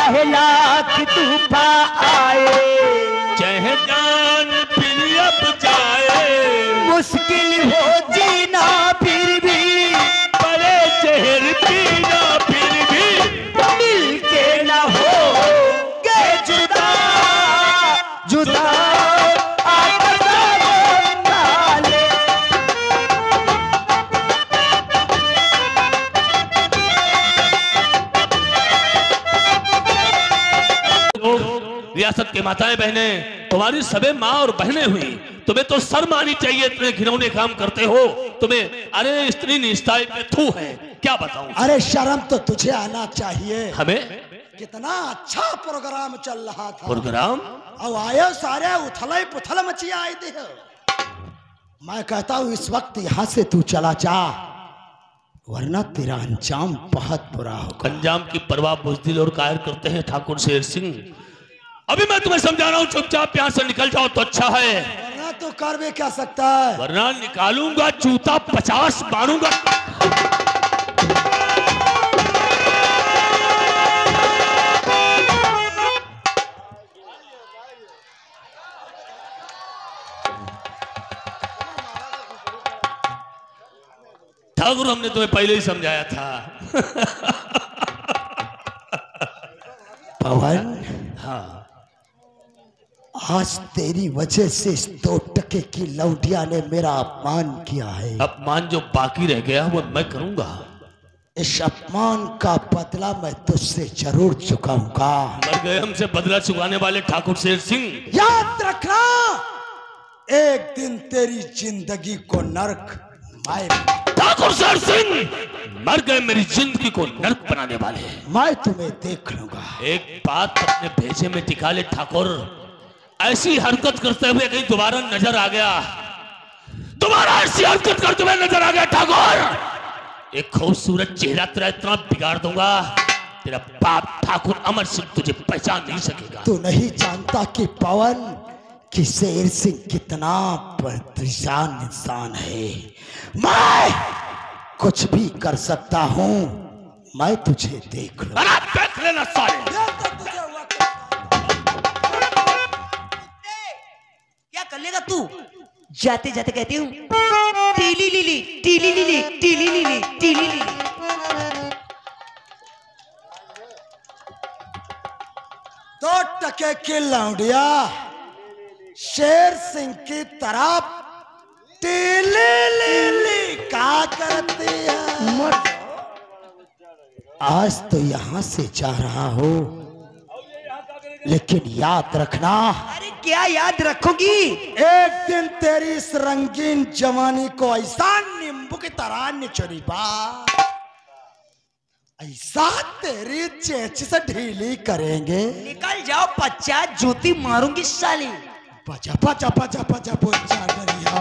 चाहे लाख तूफान आए, चाहे जान फिर अब जाए, मुश्किल हो जीना फिर भी, पड़े जहर पीना फिर भी, मिल के ना हो गे जुदा जुदा। रियासत के माताएं बहनें, तुम्हारी सबे माँ और बहनें हुई, तुम्हें तो शर्म आनी चाहिए, इतने घिनौने काम करते हो तुम्हें। अरे स्त्री निष्ठाई पे थू है, क्या बताऊं। अरे शर्म तो तुझे आना चाहिए। हमें कितना अच्छा प्रोग्राम चल रहा था। प्रोग्राम अब आयो सारे उथल पुथल मची आए थे। मैं कहता हूँ इस वक्त यहाँ से तू चला जा, वरना तेरा अंजाम बहुत बुरा होगा। अंजाम की परवाह बुज़दिल और कायर करते हैं ठाकुर शेर सिंह। अभी मैं तुम्हें समझा रहा हूँ, चुपचाप यहाँ से निकल जाओ तो अच्छा है, वरना तो कर भी क्या सकता है। वरना निकालूंगा जूता 50 मारूंगा। ठाकुर हमने तुम्हें पहले ही समझाया था। पवन, हाँ, आज तेरी वजह से इस 2 टके की लौंडिया ने मेरा अपमान किया है। अपमान जो बाकी रह गया वो मैं करूंगा। इस अपमान का बदला मैं तुझसे जरूर चुकाऊंगा। मर गए हमसे बदला चुकाने वाले ठाकुर शेर सिंह। याद रखना, एक दिन तेरी जिंदगी को नर्क ठाकुर शेर सिंह मर गए, मेरी जिंदगी को नर्क बनाने वाले। मैं तुम्हें देख लूंगा। एक बात अपने भेजे में टिका ले ठाकुर, ऐसी हरकत करते हुए कहीं दोबारा नजर आ गया, दोबारा ऐसी हरकत करते हुए नजर आ गया ठाकुर, एक खूबसूरत चेहरा तेरा इतना बिगाड़ दूंगा, तेरा बाप ठाकुर अमर सिंह तुझे पहचान नहीं सकेगा। तू नहीं जानता कि पवन कि शेर सिंह कितना परेशान इंसान है। मैं कुछ भी कर सकता हूँ, मैं तुझे देख लूं। अरे देख लेना साले। क्या कर लेगा तू? जाते जाते कहती हूँ टीली लीली टीली लीली टीली लीली टीली लीली। 2 टके की लौंडिया शेर सिंह की तरफ टीली लीली क्या करती है। आज तो यहाँ से जा रहा हो, लेकिन याद रखना। अरे क्या याद रखोगी? एक दिन तेरी इस रंगीन जवानी को ऐसा नींबू की तरह निचोड़ीबा, ऐसा तेरी चेच से ढीली करेंगे। निकल जाओ, 50 जूती मारूंगी साली। पचा पचा पचा पचा पचा डरिया।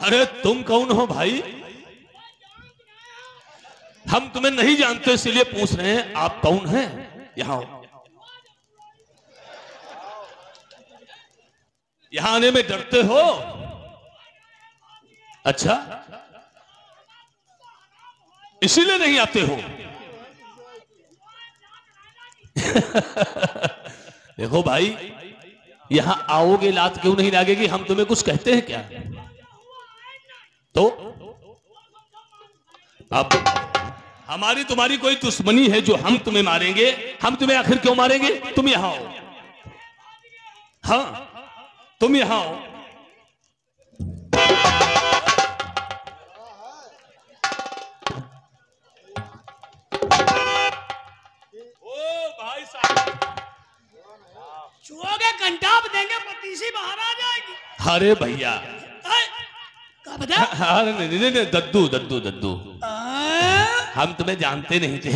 अरे तुम कौन हो भाई? हम तुम्हें नहीं जानते इसलिए पूछ रहे हैं, आप कौन हैं? यहाँ यहाँ आने में डरते हो? अच्छा, इसीलिए नहीं आते हो। देखो भाई, यहां आओगे लात क्यों नहीं लगेगी? हम तुम्हें कुछ कहते हैं क्या? तो अब हमारी तुम्हारी कोई दुश्मनी है जो हम तुम्हें मारेंगे? हम तुम्हें आखिर क्यों मारेंगे? तुम यहां आओ। हाँ, तुम यहां आओ। भाई साहब, छुओगे घंटाप देंगे, पतीसी बाहर आ जाएगी। अरे भैया, अरे नहीं, दद्दू दद्दू दद्दू, हम तुम्हें जानते नहीं थे।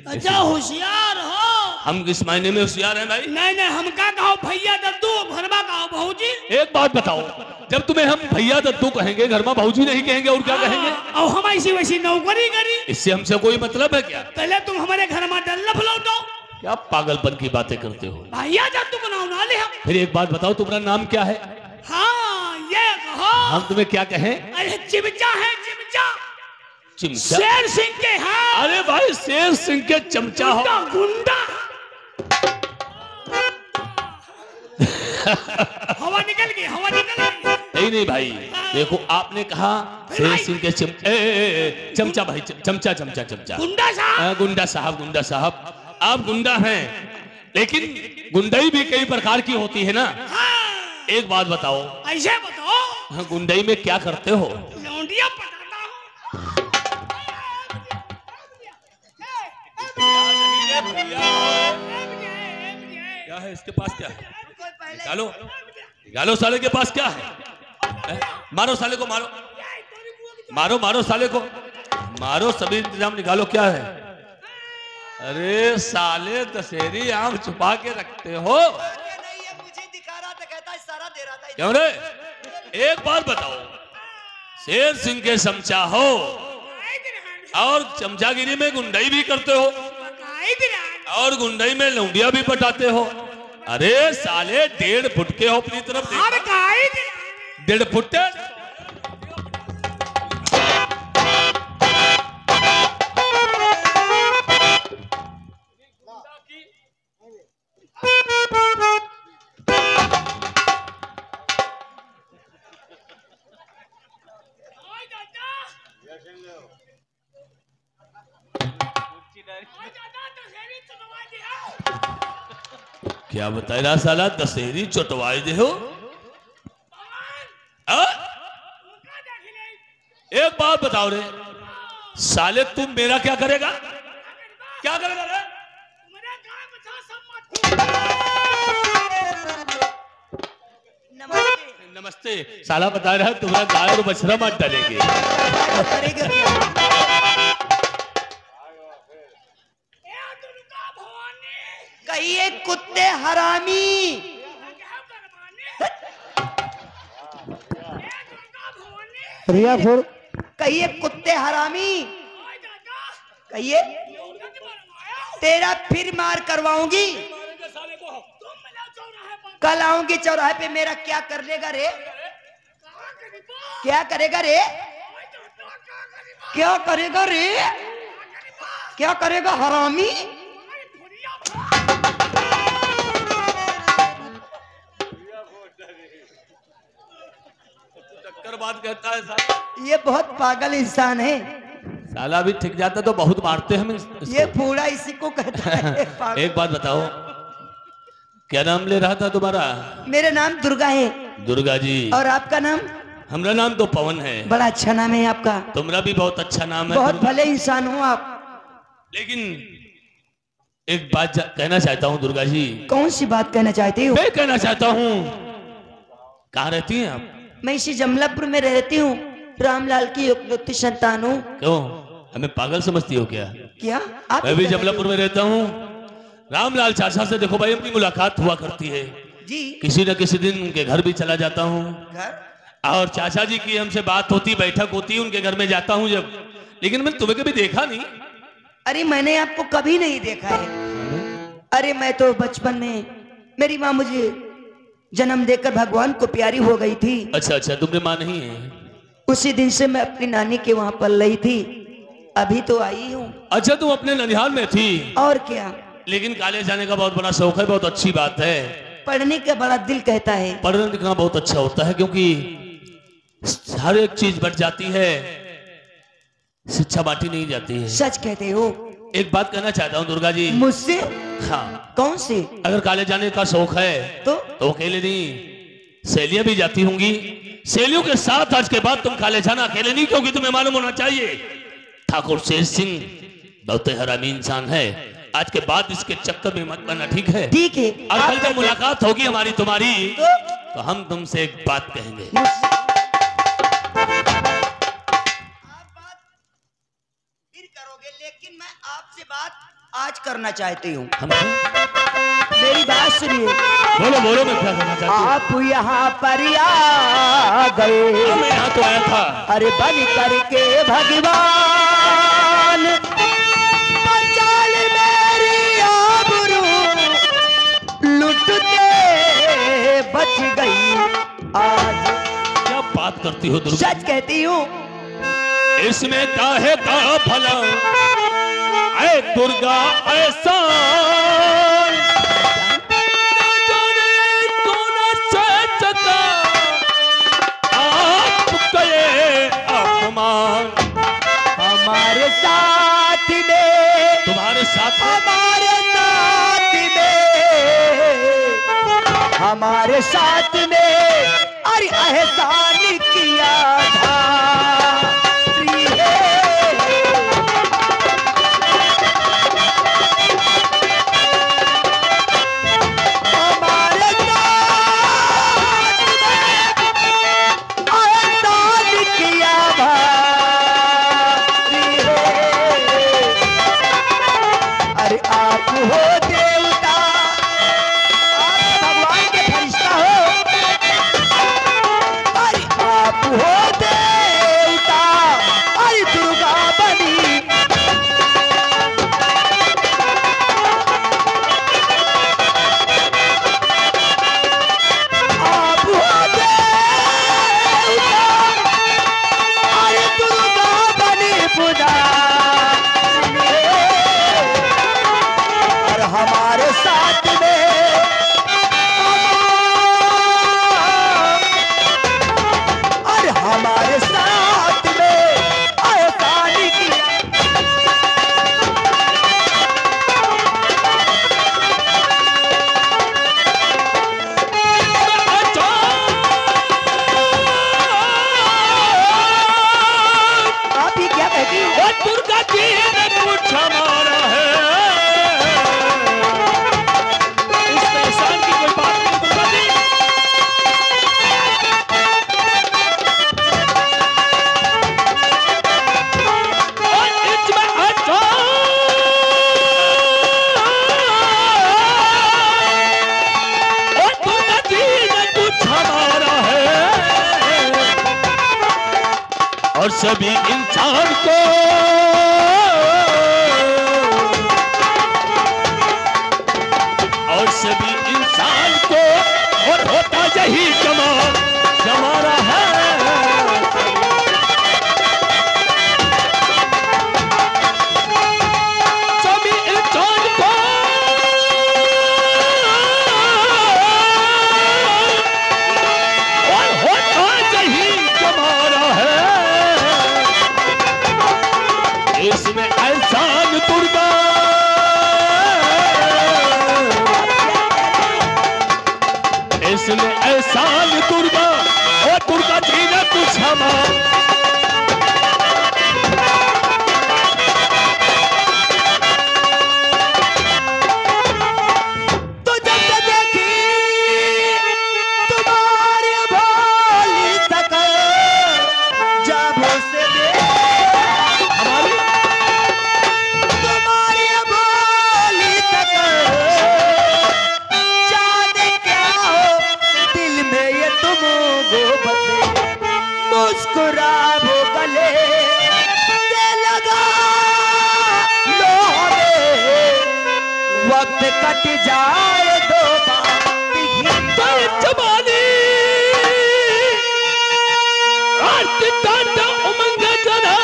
अच्छा होशियार हो। हम किस मायने में होशियार हैं भाई? नहीं नहीं, हम का कहो भैया दद्दू, घरवा कहो भौजी। एक बात बताओ, जब तुम्हें हम भैया दद्दू कहेंगे, घर में भौजी नहीं कहेंगे और क्या कहेंगे? और हम ऐसी वैसी नौकरी करी। इससे हमसे कोई मतलब है क्या? पहले तुम हमारे घर में डल्लफ लौटो, क्या पागलपन की बातें करते हो? भैया जद्दू को नाम ना ले हम। फिर एक बात बताओ, तुम्हारा नाम क्या है? हाँ ये कहो। हम तुम्हें क्या कहें? अरे चिमचा है चिमचा। चिमचा? शेर सिंह के हाँ। अरे भाई शेर सिंह के चमचा हो। गुंडा गुंडा। हवा निकल गई, हवा निकल गई। नहीं नहीं भाई, देखो आपने कहा शेर सिंह के चमचा भाई, चमचा चमचा चमचा। गुंडा साहब। गुंडा साहब, गुंडा साहब, आप गुंडा हैं, लेकिन गुंडाई भी कई प्रकार की होती है ना। हाँ। एक बात बताओ, ऐसे बताओ। गुंडाई में क्या करते हो? लौंडिया पटाता हूँ। क्या है इसके पास? क्या है? निकालो, निकालो साले के पास क्या है? मारो साले को, मारो मारो मारो साले को, मारो, सभी इंतजाम निकालो, क्या है? अरे साले दशहरी आम छुपा के रखते हो। नहीं, ये मुझे दिखा रहा था, कहता इशारा दे रहा था। क्यों रे? एक बात बताओ, शेर सिंह के चमचा हो और चमचागिरी में गुंडाई भी करते हो और गुंडाई में लौंडिया भी पटाते हो। अरे साले 1.5 फुट के हो, अपनी तरफ देखो। 1.5 फुट। क्या बता रहा साला? दशहरी चटवाई दे हो। एक बात बताओ रे साले, तुम मेरा क्या करेगा? क्या करेगा रे? नमस्ते। नमस्ते। साला बता रहा है तुम्हारा गाय और बछड़ा मत डालेंगे। करेगा क्या? कहिए कुत्ते हरामी। रिया फोर कहिए कुत्ते हरामी। कहिए तेरा फिर मार करवाऊंगी। कल आऊंगी चौराहे पे, मेरा क्या कर लेगा रे? क्या करेगा रे? क्या करेगा रे? क्या करेगा हरामी? टक्कर बात कहता है साला। ये बहुत पागल इंसान है। साला भी ठीक जाता तो बहुत मारते हम इसको। ये फूड़ा इसी को कहता है पागल। एक बात बताओ, क्या नाम ले रहा था तुम्हारा? मेरा नाम दुर्गा है। दुर्गा जी। और आपका नाम? हमारा नाम तो पवन है। बड़ा अच्छा नाम है आपका। तुम्हारा भी बहुत अच्छा नाम है। बहुत भले इंसान हो आप। लेकिन एक बात कहना चाहता हूँ दुर्गा जी। कौन सी बात कहना चाहती हो? मैं कहना चाहता हूँ, कहाँ रहती हैं आप? मैं इसी जमलापुर में रहती हूँ, रामलाल की इकलौती संतान हूँ। क्यों, हमें पागल समझती हो क्या? क्या आप? मैं भी जमलापुर में रहता हूँ। रामलाल चाचा से देखो भाई अपनी मुलाकात हुआ करती है जी। किसी न किसी दिन उनके घर भी चला जाता हूँ घर? और चाचा जी की हमसे बात होती, बैठक होती, उनके घर में जाता हूँ जब। लेकिन मैंने तुम्हें कभी देखा नहीं। अरे मैंने आपको कभी नहीं देखा है। अरे मैं तो बचपन में मेरी माँ मुझे जन्म देकर भगवान को प्यारी हो गई थी। अच्छा अच्छा, तुम्हारी माँ नहीं है? उसी दिन से मैं अपनी नानी के वहां पल रही थी, अभी तो आई हूँ। अच्छा, तुम अपने ननिहाल में थी? और क्या। लेकिन कॉलेज जाने का बहुत बड़ा शौक है, बहुत अच्छी बात है। पढ़ने का बड़ा दिल कहता है। पढ़ना लिखना बहुत अच्छा होता है, क्योंकि हर एक चीज बढ़ जाती है, शिक्षा बांटी नहीं जाती है। सच कहते हो। एक बात कहना चाहता हूँ दुर्गा जी। मुझसे? हाँ। कौन सी? अगर कॉलेज जाने का शौक है तो अकेले नहीं, सहेलियां भी जाती होंगी। सहेलियों के साथ आज के बाद तुम कॉलेज जाना अकेले नहीं, क्योंकि तुम्हें मालूम होना चाहिए ठाकुर शेर सिंह बहुत हरामी इंसान है। आज के बाद इसके चक्कर में मत बनना, ठीक है? ठीक है। और कल जब मुलाकात होगी हमारी तुम्हारी, तो हम तुमसे एक बात कहेंगे। फिर करोगे, लेकिन मैं आपसे बात आज करना चाहती हूँ। मेरी बात सुनिए। बोलो बोलो, मैं क्या करना चाहती हूँ? आप यहाँ पर आ गए, मैं यहाँ तो आया था। अरे बन करके भगवान बचाल मेरी आबरू। गई आज। क्या बात करती हो दुर्गा? सच कहती हूँ। इसमें काहे का भला ऐ दुर्गा ऐसा हमारे साथ में, तुम्हारे साथ हमारे साथ में, हमारे साथ में अरे एहसान किया था। हमारे साथ में, अरे हमारे साथ में एहसान किया। आप ये क्या कहती हो? दुर्गा जी ने कुछ हमारा है। और सभी इंसान को और होता यही जमाना है। सभी इंसान को और होता यही जमाना है। इसमें एहसान दुर्गा, इसमें एहसान दुर्गा और दुर्गा जी ने कुछ हमारा। तो जब से देखी तुम्हारे भोली सकल, जब से हमारी तुम्हारी भोली सकल, जाने क्या हो दिल में ये तुम गो बसे, मुस्कुरा वो गले से लगा लो हमें, वक्त कट जाए दो जमानी उमंग जना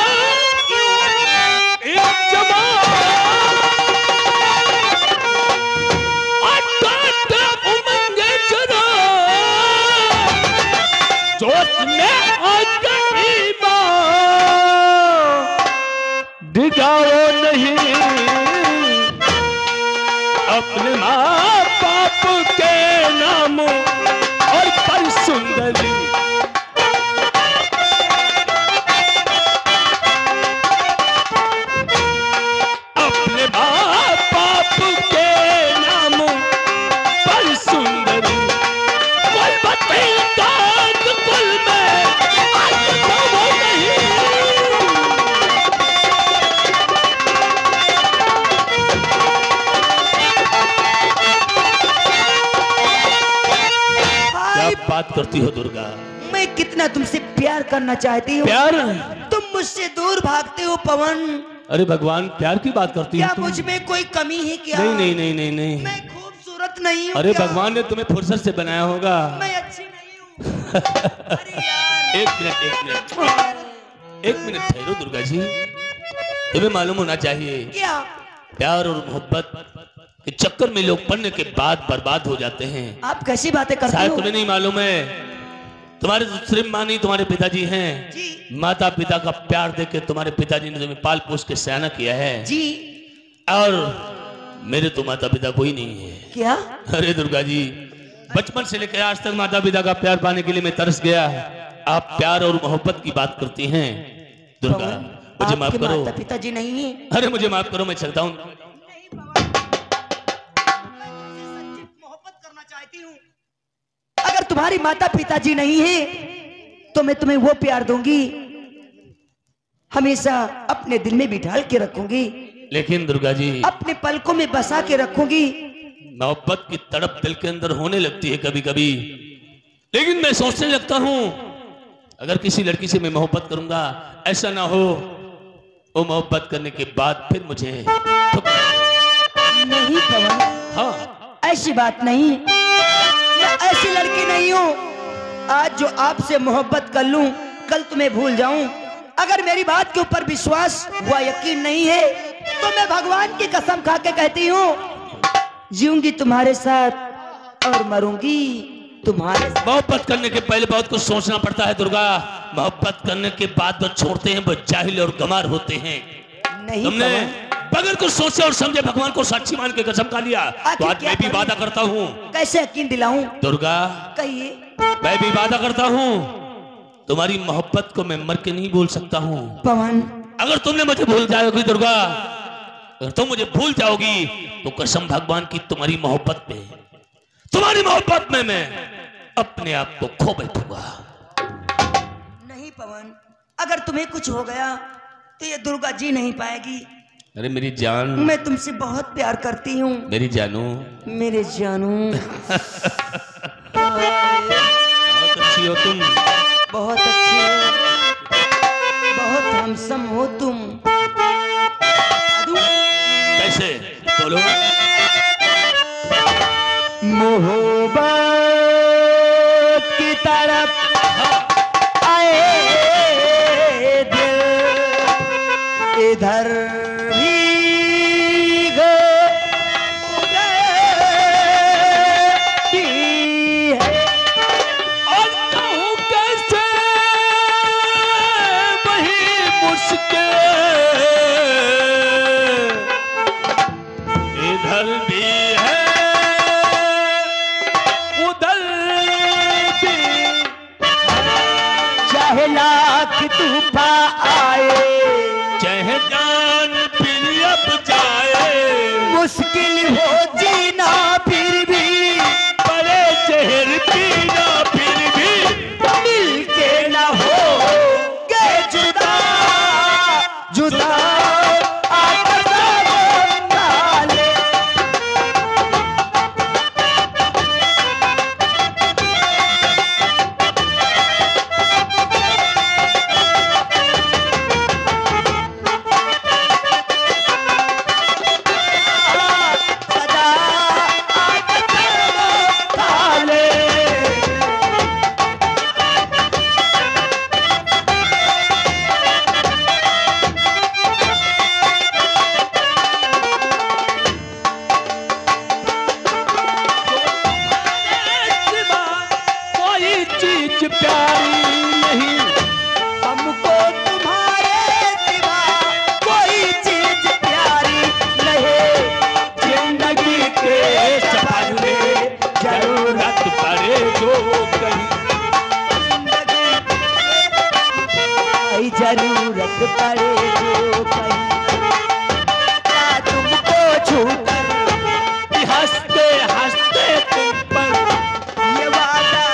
उमंग जना जोश में डिगाओ नहीं अपने माँ बाप के नाम और पर सुंदरी। अपने माँ बाप के नाम पर सुंदरी कोई बताएगा कुल में आज तो वो नहीं। क्या बात करती हो दुर्गा? मैं कितना तुमसे प्यार करना चाहती हूँ, प्यार? तुम मुझसे दूर भागते हो पवन। अरे भगवान, प्यार की बात करती क्या हो तुम? मुझ में कोई कमी है क्या? नहीं नहीं नहीं नहीं नहीं। मैं खूबसूरत नहीं हूँ अरे क्या? भगवान ने तुम्हें फुर्सत से बनाया होगा। मैं अच्छी नहीं हूँ। अरे यार। एक मिनट ठहरो दुर्गा जी। तुम्हें मालूम होना चाहिए क्या? प्यार और मोहब्बत के चक्कर में लोग पढ़ने के बाद बर्बाद हो जाते हैं। आप कैसी बातें करते शायद हो? तुम्हें नहीं मालूम है, तुम्हारे श्रीमानी तुम्हारे पिताजी हैं। जी। माता पिता का प्यार देकर तुम्हारे पिताजी ने तुम्हें पाल पोस के सयाना किया है। जी। और मेरे तो माता पिता कोई नहीं है। क्या? अरे दुर्गा जी, बचपन से लेकर आज तक माता पिता का प्यार पाने के लिए मैं तरस गया। आप प्यार और मोहब्बत की बात करती हैं। दुर्गा, मुझे माफ आपके करो। माता पिताजी नहीं है। अरे मुझे माफ करो, मैं चलता हूँ। मोहब्बत करना चाहती हूँ। अगर तुम्हारी माता पिताजी नहीं है तो मैं तुम्हें वो प्यार दूंगी, हमेशा अपने दिल में बिठाल के रखूंगी, लेकिन दुर्गा जी, अपने पलकों में बसा के रखूंगी। मोहब्बत की तड़प दिल के अंदर होने लगती है कभी कभी, लेकिन मैं सोचने लगता हूँ अगर किसी लड़की से मैं मोहब्बत करूंगा, ऐसा ना हो वो मोहब्बत करने के बाद फिर मुझे नहीं पवन, हाँ, ऐसी बात नहीं। मैं ऐसी लड़की नहीं हूँ आज जो आपसे मोहब्बत कर लूं कल तुम्हें भूल जाऊं। अगर मेरी बात के ऊपर विश्वास व यकीन नहीं है तो मैं भगवान की कसम खा के कहती हूँ, जीऊंगी तुम्हारे साथ और मरूंगी तुम्हारे साथ। मोहब्बत करने के पहले बहुत कुछ सोचना पड़ता है दुर्गा। मोहब्बत करने के बाद वो छोड़ते हैं, वो जाहिल और गमार होते हैं। नहीं तुमने पवन, बगैर कुछ सोचे और समझे भगवान को साक्षी मान के कसम खा लिया, तो आज क्या मैं भी करूं? वादा करता हूँ कैसे यकीन दिलाऊं? दुर्गा, कहिए। मैं भी वादा करता हूँ तुम्हारी मोहब्बत को मैं मर के नहीं भूल सकता हूँ। पवन, अगर तुमने मुझे भूल जाओगी दुर्गा, अगर तुम मुझे भूल जाओगी तो कसम भगवान की तुम्हारी मोहब्बत पे, तुम्हारी मोहब्बत में मैं अपने आप को खो बैठूंगा। नहीं पवन, अगर तुम्हें कुछ हो गया तो ये दुर्गा जी नहीं पाएगी। अरे मेरी जान, मैं तुमसे बहुत प्यार करती हूँ मेरी जानू, मेरे जानू। बहुत अच्छी हो तुम। बहुत अच्छी हो, बहुत हैंडसम हो तुम। कैसे बोलो? मोहब्बत की तरफ आए दिल, इधर भी गए, उधर भी है। और कहूं कैसे वही मुश्किल, इधर भी है उधर भी, चाहे लाख तूफान आए, चाहे जान फिर अब जाए, मुश्किल हो जीना फिर भी, बड़े शहर पीना फिर भी, मिल के ना हो गए जुदा, जुदा आकर ना ले। सदा आकर ना ले। सिवा कोई चीज प्यारी नहीं, हमको तुम्हारे सिवा कोई चीज प्यारी नहीं। जिंदगी के सफर में जरूरत पड़े जो कहीं, जिंदगी जरूरत पड़े जो कहीं, क्या तुमको छूकर हंसते हंसते तुम पर, ये वादा,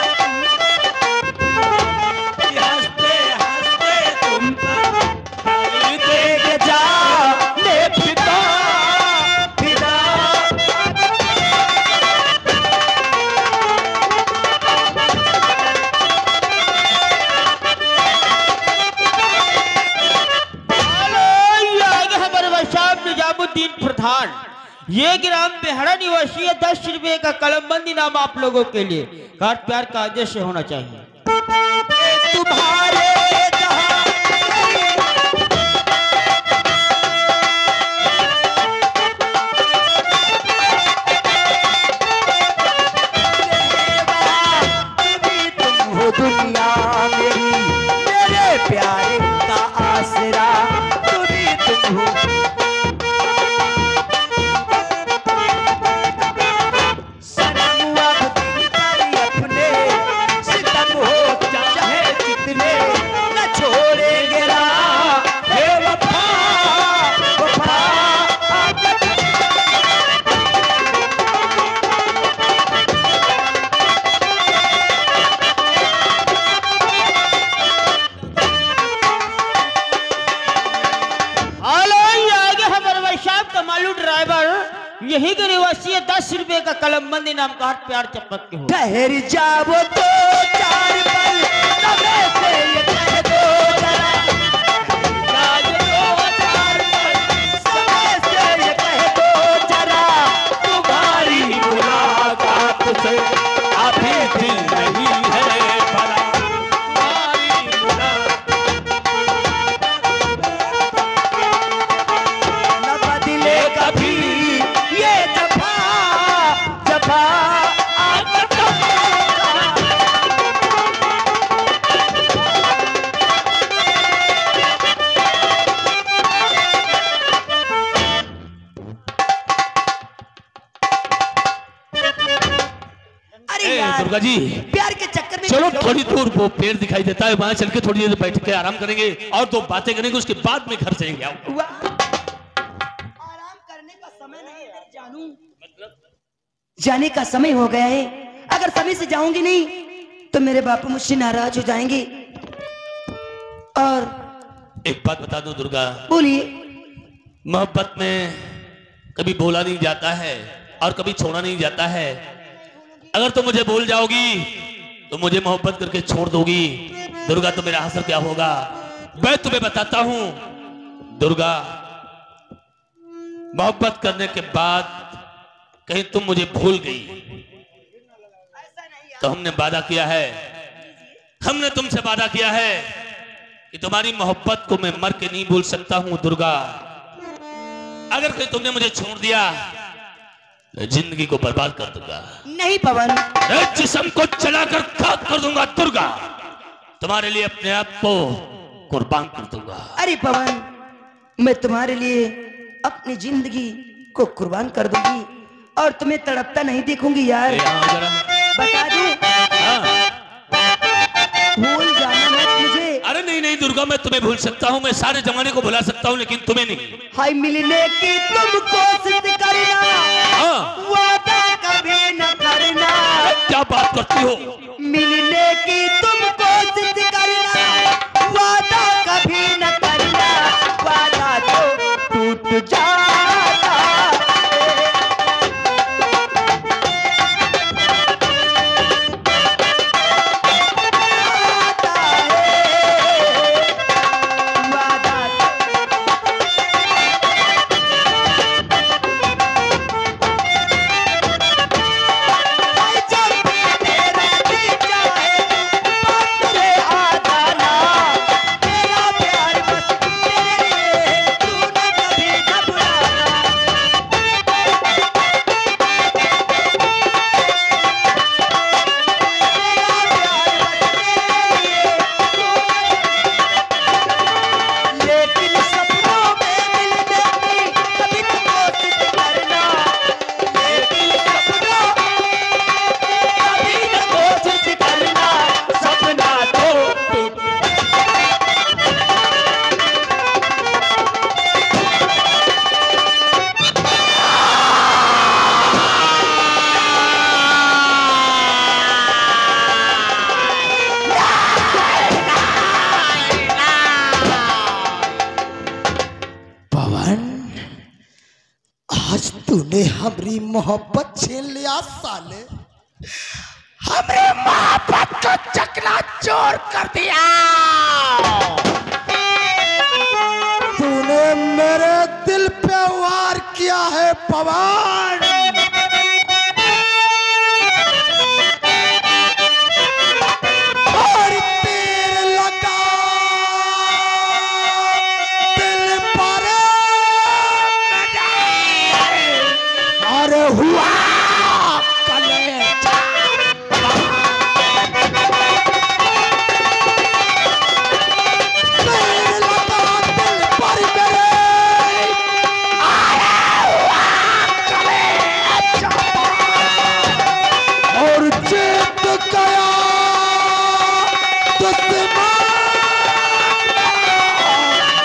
हंसते हंसते तुम पर डाल दे दे जाने फिदा, फिदा। याद हमारे वशाब निजामुद्दीन प्रधान ये ग्राम बेहड़ा निवासी है। 10 रुपए का कलमबंदी नाम आप लोगों के लिए घाट प्यार का आदेश होना चाहिए। तुम्हारे दुनिया मेरी मेरे प्यारे का आसरा तुम्ही तुम हो। सनम अब दिल पर अपने सितम हो चाहे जितने न छोड़ेंगे राह हे वफा वफा। ड्राइवर यही के निवासी है। 10 रुपए का कलमबंदी नाम का घाट प्यार चपक के हो। ठहर जाओ तो 4 पल तबे से ये कह दो जरा। ठहर जाओ तो 4 पल समय से ये कह दो जरा। तुम्हारी मुलाकात से अभी दिल नहीं है भरा। तुम्हारी न बदले कभी ये जफा जफा। अरे यार दुर्गा जी प्यार के चक्कर में चलो थोड़ी दूर वो पेड़ दिखाई देता है, वहां चल के थोड़ी देर बैठ के आराम करेंगे और 2 बातें करेंगे, उसके बाद में घर जाएंगे। आओ। वाह, आराम करने का समय नहीं है जानू। जाने का समय हो गया है। अगर समय से जाऊंगी नहीं तो मेरे बापू मुझसे नाराज हो जाएंगे। और एक बात बता दो दुर्गा, बोलिए। मोहब्बत में कभी बोला नहीं जाता है और कभी छोड़ा नहीं जाता है। अगर तुम मुझे भूल जाओगी तो मुझे मोहब्बत करके छोड़ दोगी दुर्गा, तो मेरा असर क्या होगा मैं तुम्हें बताता हूं। दुर्गा, मोहब्बत करने के बाद कहीं तुम मुझे भूल गई तो हमने वादा किया है, हमने तुमसे वादा किया है कि तुम्हारी मोहब्बत को मैं मर के नहीं भूल सकता हूं दुर्गा। अगर कहीं तुमने मुझे छोड़ दिया तो जिंदगी को बर्बाद कर दूंगा। नहीं पवन, जिस्म को जलाकर खाक कर दूंगा दुर्गा, तुम्हारे लिए अपने आप को कुर्बान कर दूंगा। अरे पवन, मैं तुम्हारे लिए अपनी जिंदगी को कुर्बान कर दूंगी और तुम्हें तड़पता नहीं देखूंगी यार। बता दूं, भूल जाना मत मुझे। अरे नहीं नहीं दुर्गा, मैं तुम्हें भूल सकता हूँ, मैं सारे जमाने को भुला सकता हूँ, लेकिन तुम्हें नहीं। हाय मिलने की तुम कोशिश करना, वादा कभी न करना। क्या बात करती हो? मिलने की तुम कोशिश करना, वादा कभी न करना। वादा तो टूट जाता तूने हमारी मोहब्बत छीन लिया साले, हमारी मोहब्बत को चकनाचूर कर दिया। तूने मेरे दिल पे वार किया है पवन।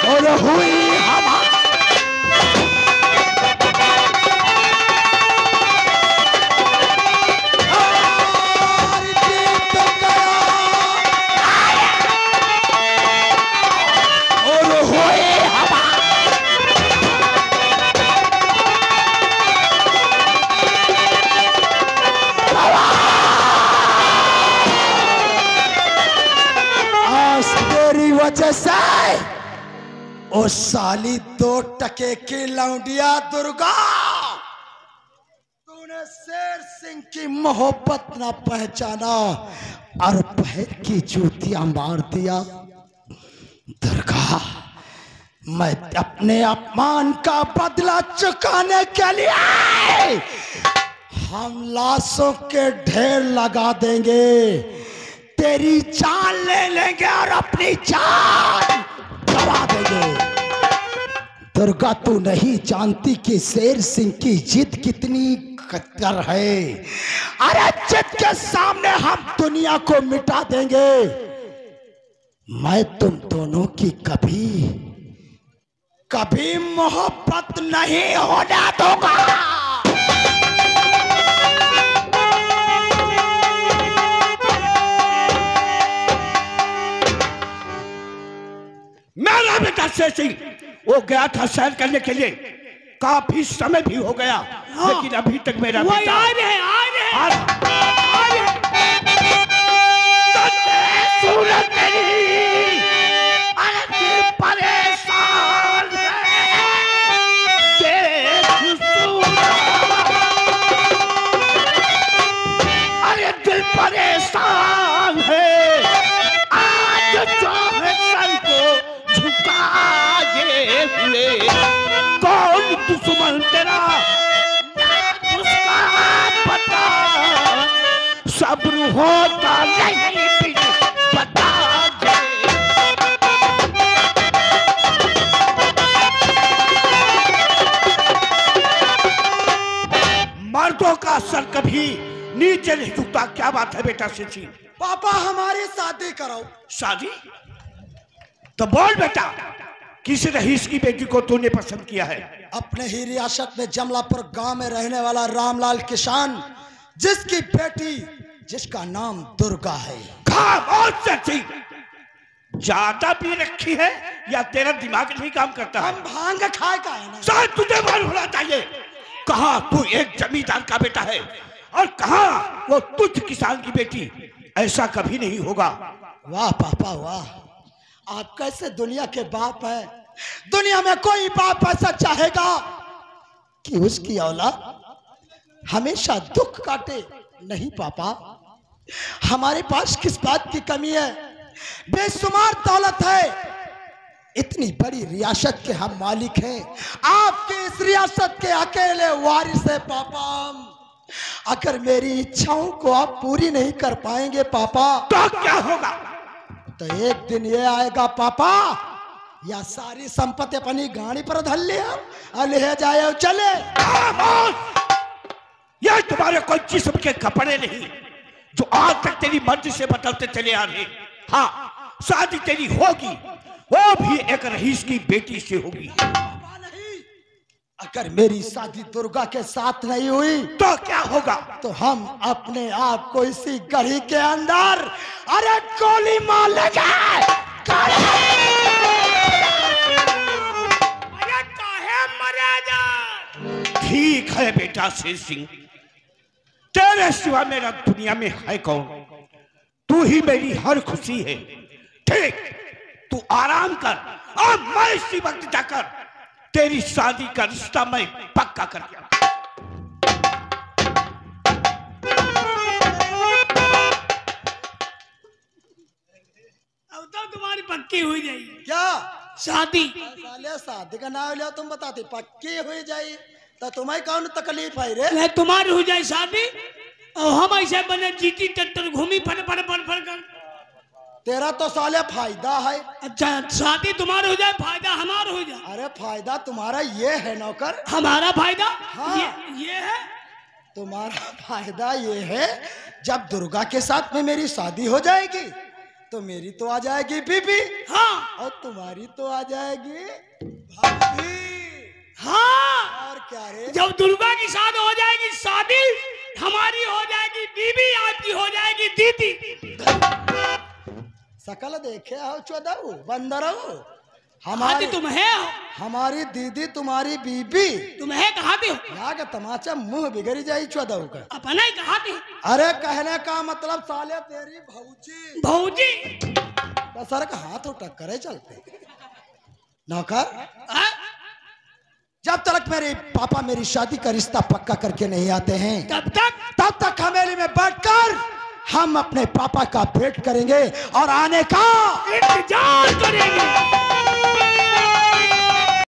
और हुई हवा और जीत गया और हुई हवा आज तेरी वजह से ओ साली 2 टके की लौंडिया दुर्गा, तूने शेर सिंह की मोहब्बत ना पहचाना और पैर की जूतियां मार दिया। दुर्गा, मैं अपने अपमान का बदला चुकाने के लिए हम लाशों के ढेर लगा देंगे, तेरी जान ले लेंगे और अपनी जान गवा देंगे। दुर्गा, तू नहीं जानती कि शेर सिंह की जिद कितनी खतर है। अरे जिद के सामने हम दुनिया को मिटा देंगे। मैं तुम दोनों की कभी कभी मोहब्बत नहीं होने दूंगा। मेरा बेटा शेर सिंह वो गया था सैर करने के लिए, काफी समय भी हो गया, लेकिन अभी तक मेरा बेटा आ रहे सूरत नहीं, परेशान अरे दिल परेशान है। आज जो है सर को झुकाए हुए, कौन दुश्मन तेरा उसका पता, सब्र होता नहीं बता दे। मर्दों का सर कभी नीचे नहीं झुकता। क्या बात है बेटा शेर सिंह? पापा, हमारी शादी कराओ। शादी? तो बोल बेटा, किस रईस की बेटी को तूने पसंद किया है? अपने ही रियासत में जमलापुर गांव में रहने वाला रामलाल किसान, जिसकी बेटी जिसका नाम दुर्गा है। खामोश सच्ची, ज्यादा पी रखी है या तेरा दिमाग नहीं काम करता है? हम भांग खाए का है ना। शायद तुझे मालूम होना चाहिए, कहा तू एक जमींदार का बेटा है और कहा वो तुझ किसान की बेटी। ऐसा कभी नहीं होगा। वाह पापा वाह, आप कैसे दुनिया के बाप हैं। दुनिया में कोई बाप ऐसा चाहेगा कि उसकी औलाद हमेशा दुख काटे? नहीं पापा, हमारे पास किस बात की कमी है? बेशुमार दौलत है, इतनी बड़ी रियासत के हम मालिक हैं। आपके इस रियासत के अकेले वारिस है पापा। अगर मेरी इच्छाओं को आप पूरी नहीं कर पाएंगे पापा, तो क्या होगा? तो एक दिन ये आएगा पापा, या सारी संपत्ति अपनी गाड़ी पर धर लिया और ले जाए और चले। यह तुम्हारे कोई जिस्म के कपड़े नहीं जो आज तक तेरी मर्जी से बदलते चले आ रहे। हाँ, शादी तेरी होगी, वो भी एक रईस की बेटी से होगी। अगर मेरी शादी दुर्गा के साथ नहीं हुई तो क्या होगा? तो हम अपने आप को इसी गढ़ी के अंदर अरे गोली मार लेंगे। ठीक है बेटा शेर सिंह, तेरे सिवा मेरा दुनिया में है कौन? तू ही मेरी हर खुशी है। ठीक, तू आराम कर और मैं इसी वक्त जाकर तेरी शादी का रिश्ता मैं पक्का कर दिया। अब तो तुम्हारी पक्की हुई जाएगी क्या शादी। साले शादी का नाम लिया तुम बताते पक्की हुई जाए तो तुम्हें कौन तकलीफ है रे? नहीं, तुम्हारी हो जाए शादी और हम ऐसे बने जीती टट्टर घूमी फट फट फट फट कर। तेरा तो साले फायदा है। अच्छा, शादी तुम्हारी हो जाए, फायदा हमारा हो जाए। अरे फायदा तुम्हारा ये है नौकर। हमारा फायदा हाँ। ये है। तुम्हारा फायदा ये है, जब दुर्गा के साथ में मेरी शादी हो जाएगी तो मेरी तो आ जाएगी बीबी, हाँ और तुम्हारी तो आ जाएगी भाभी। हाँ। और क्या रे? जब दुर्गा की साथ हो जाएगी शादी, हमारी हो जाएगी बीबी, आपकी हो जाएगी दीदी। सकल देखे हो चौदह बंदर हो। हाथी हमारी तुम है, हमारी दीदी तुम्हारी बीबी। तुम है कहाते हो? यहाँ का तमाचा मुंह बिगड़ी जाई चौदह का। अपना ही कहाते हो? अरे कहने का मतलब साले तेरी भौजी। भौजी सर का हाथ उठक करे चलते नौकर। हाँ? जब तक मेरे पापा मेरी शादी का रिश्ता पक्का करके नहीं आते हैं, तब तक हवेली में बैठकर हम अपने पापा का वेट करेंगे और आने का इंतजार करेंगे।